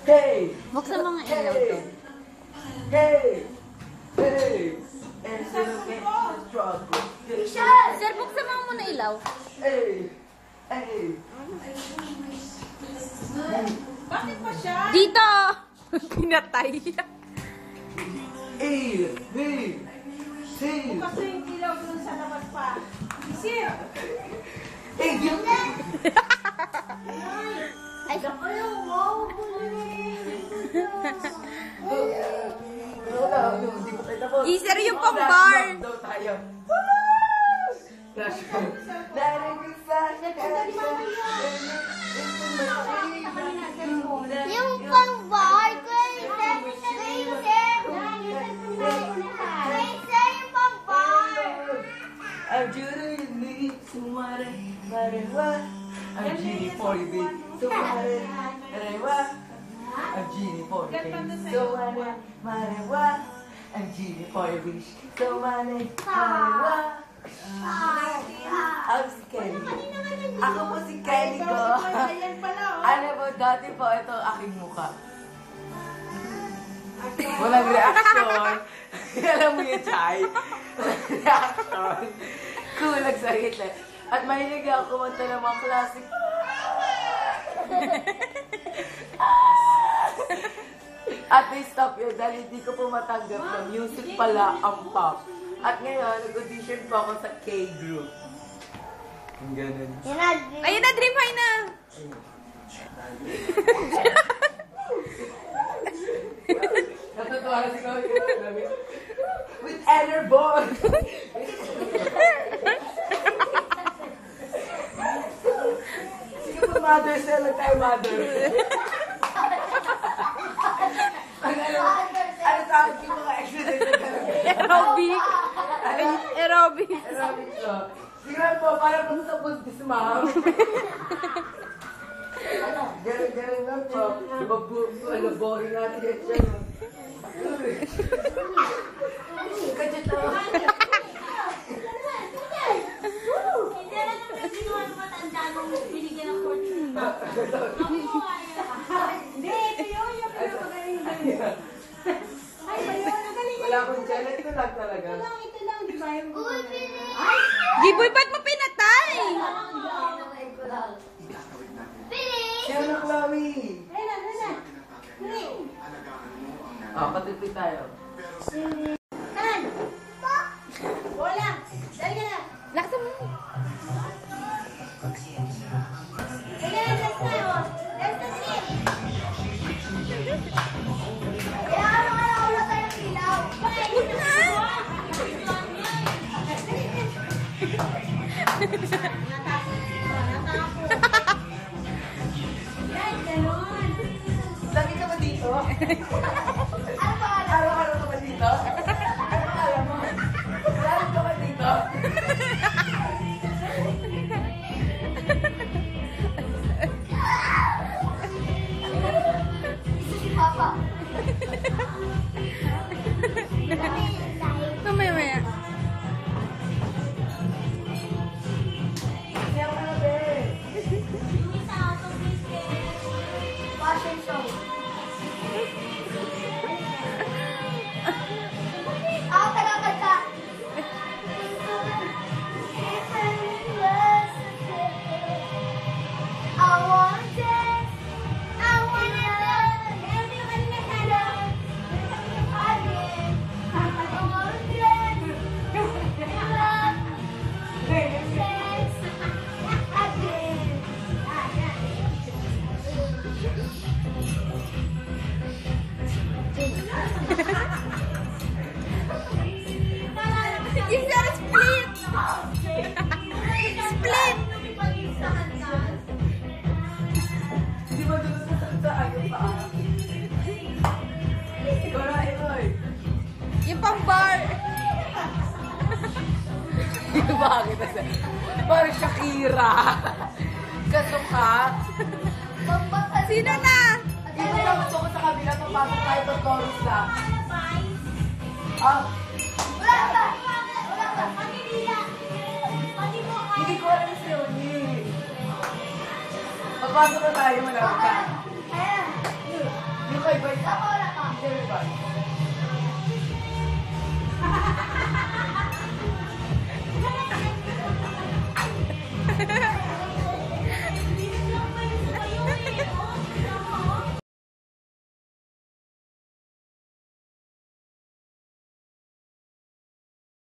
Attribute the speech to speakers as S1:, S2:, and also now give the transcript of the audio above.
S1: Hey!
S2: Buksan mo nga ilaw to.
S1: Hey! Hey! And still get the struggle.
S2: Sir, buksan mo muna ilaw.
S1: Hey! Hey!
S3: Bakit pa siya?
S2: Dito! Pinatay.
S1: Hey! Hey! Hey!
S3: Kasi yung ilaw dun sa labas pa. Isip!
S1: Hey!
S2: Ay, Easer yung pang-bar.
S4: Yung pang-bar,
S1: I'm Judy, I'm Genie for you, baby. So I'm Genie for you, baby. So I'm Genie for you, baby. So I'm si Kelly. Ako po si Kelly ko. Ano po, dati po, ito ang aking mukha. Walang reaction. Alam mo yun, Chay? Reaction. Kulag sa Hitler. At mahilig ako kumanta ng mga classic. At may stop yun dahil hindi ko po matanggap na music pala ang pop. At ngayon, nag-audition po ako sa K-group. Ang ganun.
S2: Ayun na, Dream High na.
S1: Natutuwa na si Kawin. With Enerball! Sige po, mother, sell lang tayo, mother. Ano sa akin yung mga exercise na gano'n?
S2: Aerobic. Aerobic.
S1: Aerobic ko. Sige po, para po sa buntis, ma'am. Ganun lang po. Boring natin yan siya. Kadyo to.
S3: Hindi, ito yun. Yung pinapagaling.
S1: Wala akong challenge ko lang talaga.
S3: Ito lang, di ba?
S2: Giboy, ba't mo pinatay?
S1: Siya na, Chloe. Patipid tayo.
S3: Wala. Dali ka na.
S2: Laksan mo.
S3: Dali ka na, let's tayo. Let's na sit.
S1: Lagi ka ba dito? Araw-araw ka ba dito? Ano alam mo? Lagi ka ba dito?
S2: Mamaya-maya.
S1: Siya ka na, be.
S4: Fashion show. Ako tagakanta. I want dance. I wanna love. Everyone in the head. I wanna dance. Love. Dance.
S2: Is that a split? Split!
S1: Di ba dito sa salsa ayaw pa? Ikaw na, Eloy.
S2: Yung pang-bar.
S1: Bakit na siya? Parang Shakira. Kasukat.
S2: Sino na?
S1: Dito na gusto ko sa kabila, papasok tayo sa chorus na. Hindi ko alam si Oni. Papasok na tayo, malapit ka.